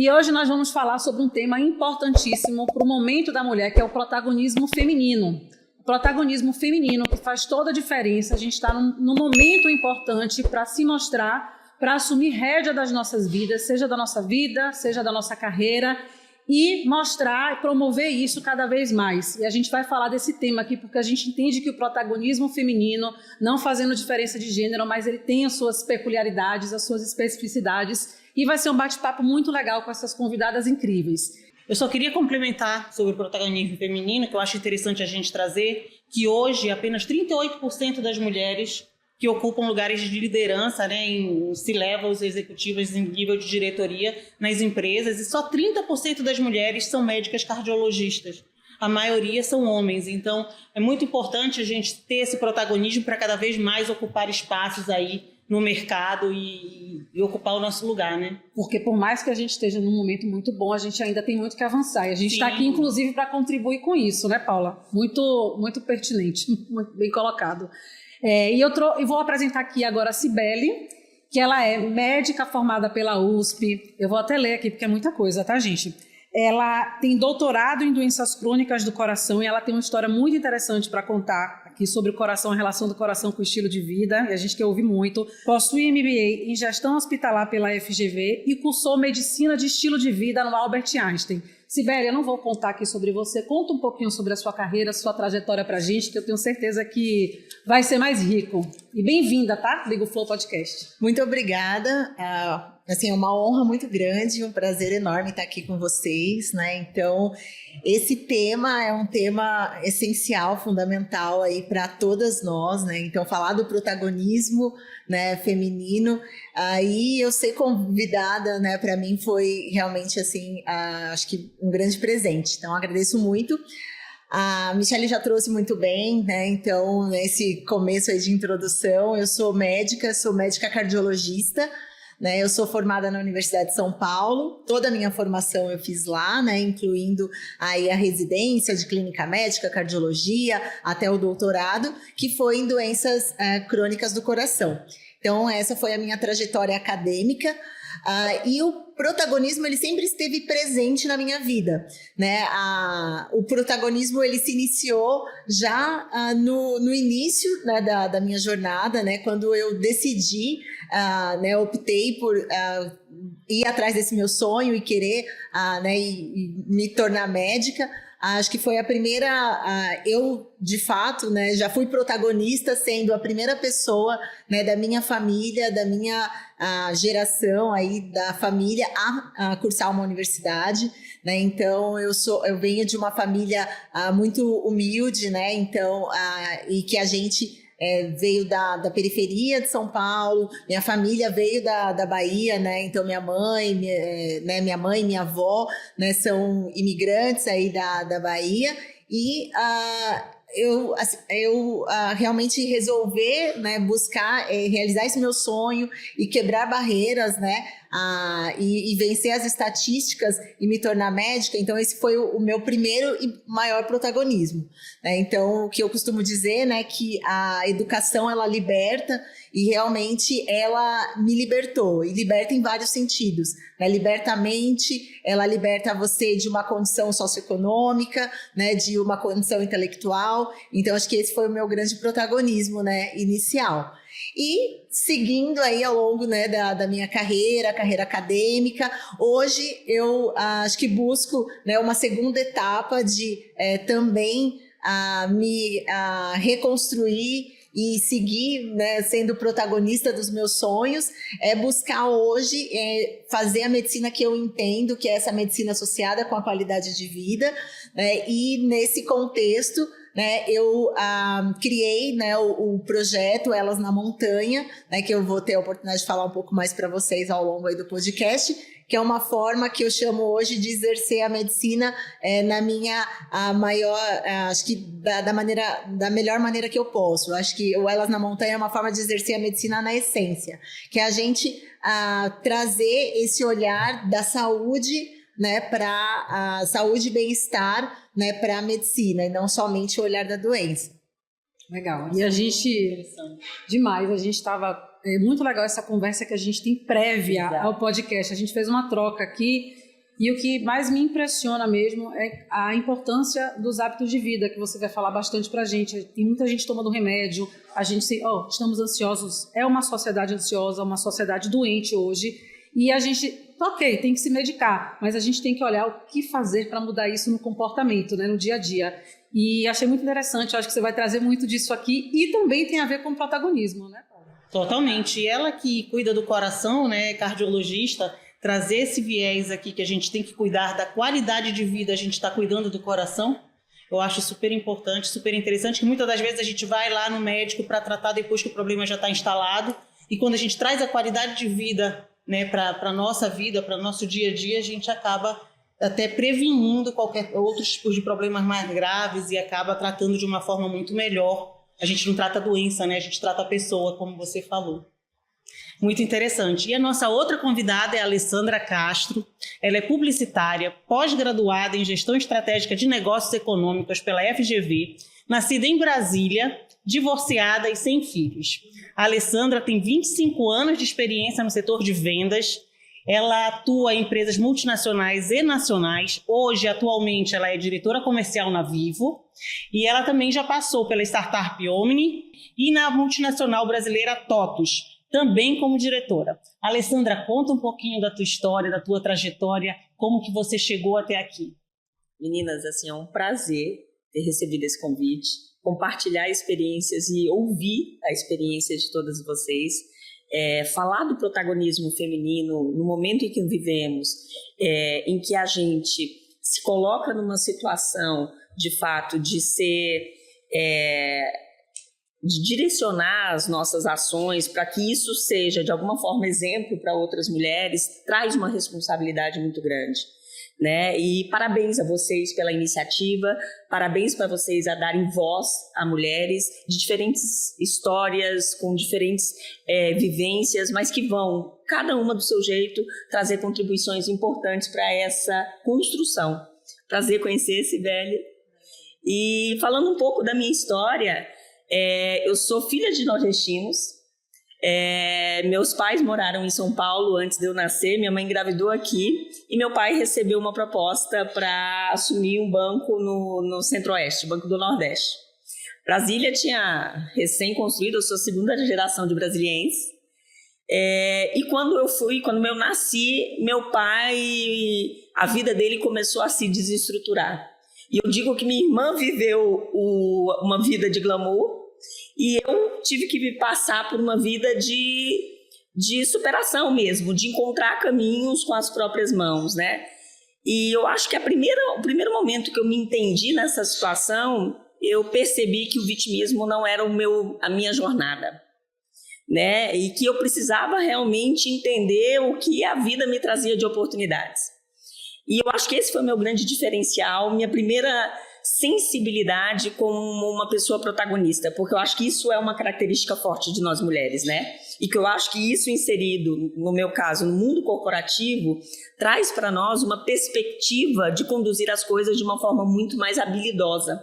E hoje nós vamos falar sobre um tema importantíssimo para o momento da mulher, que é o protagonismo feminino. O protagonismo feminino que faz toda a diferença. A gente está num momento importante para se mostrar, para assumir rédea das nossas vidas, seja da nossa vida, seja da nossa carreira, e mostrar e promover isso cada vez mais. E a gente vai falar desse tema aqui porque a gente entende que o protagonismo feminino, não fazendo diferença de gênero, mas ele tem as suas peculiaridades, as suas especificidades, e vai ser um bate-papo muito legal com essas convidadas incríveis. Eu só queria complementar sobre o protagonismo feminino, que eu acho interessante a gente trazer, que hoje apenas 38% das mulheres que ocupam lugares de liderança, né, em C-levels executivas em nível de diretoria nas empresas, e só 30% das mulheres são médicas cardiologistas. A maioria são homens, então é muito importante a gente ter esse protagonismo para cada vez mais ocupar espaços aí no mercado e ocupar o nosso lugar, né? Porque por mais que a gente esteja num momento muito bom, a gente ainda tem muito que avançar. E a gente está aqui, inclusive, para contribuir com isso, né, Paula? Muito, muito pertinente, muito bem colocado. Eu vou apresentar aqui agora a Cibele, que ela é médica formada pela USP. Eu vou até ler aqui, porque é muita coisa, tá, gente? Ela tem doutorado em doenças crônicas do coração e ela tem uma história muito interessante para contar aqui sobre o coração, a relação do coração com o estilo de vida, e a gente quer ouvir muito. Possui MBA em gestão hospitalar pela FGV e cursou medicina de estilo de vida no Albert Einstein. Cibele, eu não vou contar aqui sobre você, conta um pouquinho sobre a sua carreira, a sua trajetória para a gente, que eu tenho certeza que vai ser mais rico. E bem-vinda, tá? Liga o Flow Podcast. Muito obrigada. É uma honra muito grande, um prazer enorme estar aqui com vocês, né? Então, esse tema é um tema essencial, fundamental aí para todas nós, né? Então, falar do protagonismo, né, feminino, aí eu ser convidada, né, para mim foi realmente assim, acho que um grande presente. Então, agradeço muito. A Michele já trouxe muito bem, né? Então, nesse começo aí de introdução, eu sou médica cardiologista, né? Eu sou formada na Universidade de São Paulo, toda a minha formação eu fiz lá, né? Incluindo aí a residência de clínica médica, cardiologia, até o doutorado, que foi em doenças crônicas do coração. Então, essa foi a minha trajetória acadêmica. E o protagonismo ele sempre esteve presente na minha vida, né? O protagonismo ele se iniciou já no início, né, da minha jornada, né? Quando eu decidi, né, optei por ir atrás desse meu sonho e querer né, e me tornar médica. Acho que foi a primeira, eu de fato, né, já fui protagonista sendo a primeira pessoa, né, da minha família, da minha geração aí da família a cursar uma universidade, né? Então eu venho de uma família muito humilde, né? Então e que a gente veio da periferia de São Paulo, minha família veio da Bahia, né? Então minha mãe e minha avó, né, são imigrantes aí da Bahia, e eu realmente resolver, né, buscar realizar esse meu sonho e quebrar barreiras, né, e vencer as estatísticas e me tornar médica. Então esse foi o meu primeiro e maior protagonismo, né? Então o que eu costumo dizer, né, que a educação ela liberta, e realmente ela me libertou, e liberta em vários sentidos, né? Liberta a mente, ela liberta você de uma condição socioeconômica, né, de uma condição intelectual. Então acho que esse foi o meu grande protagonismo, né, inicial. E seguindo aí ao longo, né, da minha carreira acadêmica, hoje eu acho que busco, né, uma segunda etapa de também me reconstruir e seguir, né, sendo protagonista dos meus sonhos, buscar hoje fazer a medicina que eu entendo, que é essa medicina associada com a qualidade de vida, né, e nesse contexto, né, eu criei, né, o projeto Elas na Montanha, né, que eu vou ter a oportunidade de falar um pouco mais para vocês ao longo aí do podcast, que é uma forma que eu chamo hoje de exercer a medicina na minha maior, acho que da melhor maneira que eu posso. Acho que o Elas na Montanha é uma forma de exercer a medicina na essência, que é a gente trazer esse olhar da saúde, né, para saúde e bem-estar, né, para a medicina, e não somente o olhar da doença. Legal. E a gente, demais, a gente estava... É muito legal essa conversa que a gente tem prévia ao podcast. A gente fez uma troca aqui E o que mais me impressiona mesmo é a importância dos hábitos de vida, que você vai falar bastante pra gente. Tem muita gente tomando remédio, a gente estamos ansiosos, é uma sociedade ansiosa, uma sociedade doente hoje, e a gente, ok, tem que se medicar, mas a gente tem que olhar o que fazer para mudar isso no comportamento, né, no dia a dia. E achei muito interessante, acho que você vai trazer muito disso aqui, e também tem a ver com o protagonismo, né, Paula? Totalmente. E ela que cuida do coração, né, cardiologista, trazer esse viés aqui que a gente tem que cuidar da qualidade de vida, a gente está cuidando do coração, eu acho super importante, super interessante, que muitas das vezes a gente vai lá no médico para tratar depois que o problema já está instalado, e quando a gente traz a qualidade de vida, né, para a nossa vida, para o nosso dia a dia, a gente acaba até prevenindo qualquer outros tipos de problemas mais graves e acaba tratando de uma forma muito melhor. A gente não trata a doença, né? A gente trata a pessoa, como você falou. Muito interessante. E a nossa outra convidada é a Alessandra Castro. Ela é publicitária, pós-graduada em Gestão Estratégica de Negócios Econômicos pela FGV, nascida em Brasília, divorciada e sem filhos. A Alessandra tem 25 anos de experiência no setor de vendas. Ela atua em empresas multinacionais e nacionais. Hoje, atualmente, ela é diretora comercial na Vivo. E ela também já passou pela startup Omni e na multinacional brasileira TOTUS, também como diretora. Alessandra, conta um pouquinho da tua história, da tua trajetória, como que você chegou até aqui. Meninas, assim, é um prazer ter recebido esse convite, compartilhar experiências e ouvir a experiência de todas vocês, falar do protagonismo feminino no momento em que vivemos, em que a gente se coloca numa situação, de fato, de ser... de direcionar as nossas ações para que isso seja, de alguma forma, exemplo para outras mulheres, traz uma responsabilidade muito grande, né? E parabéns a vocês pela iniciativa, parabéns para vocês a darem voz a mulheres de diferentes histórias, com diferentes vivências, mas que vão, cada uma do seu jeito, trazer contribuições importantes para essa construção. Prazer conhecer, Sibeli. E falando um pouco da minha história... eu sou filha de nordestinos, meus pais moraram em São Paulo antes de eu nascer, minha mãe engravidou aqui e meu pai recebeu uma proposta para assumir um banco no Centro-Oeste, Banco do Nordeste. Brasília tinha recém-construído, eu sou a segunda geração de brasilienses, e quando eu nasci, meu pai, a vida dele começou a se desestruturar. E eu digo que minha irmã viveu uma vida de glamour e eu tive que passar por uma vida de superação mesmo, de encontrar caminhos com as próprias mãos, né? E eu acho que o primeiro momento que eu me entendi nessa situação, eu percebi que o vitimismo não era a minha jornada, né? E que eu precisava realmente entender o que a vida me trazia de oportunidades. E eu acho que esse foi o meu grande diferencial, minha primeira sensibilidade como uma pessoa protagonista, porque eu acho que isso é uma característica forte de nós mulheres, né? E que eu acho que isso inserido, no meu caso, no mundo corporativo, traz para nós uma perspectiva de conduzir as coisas de uma forma muito mais habilidosa.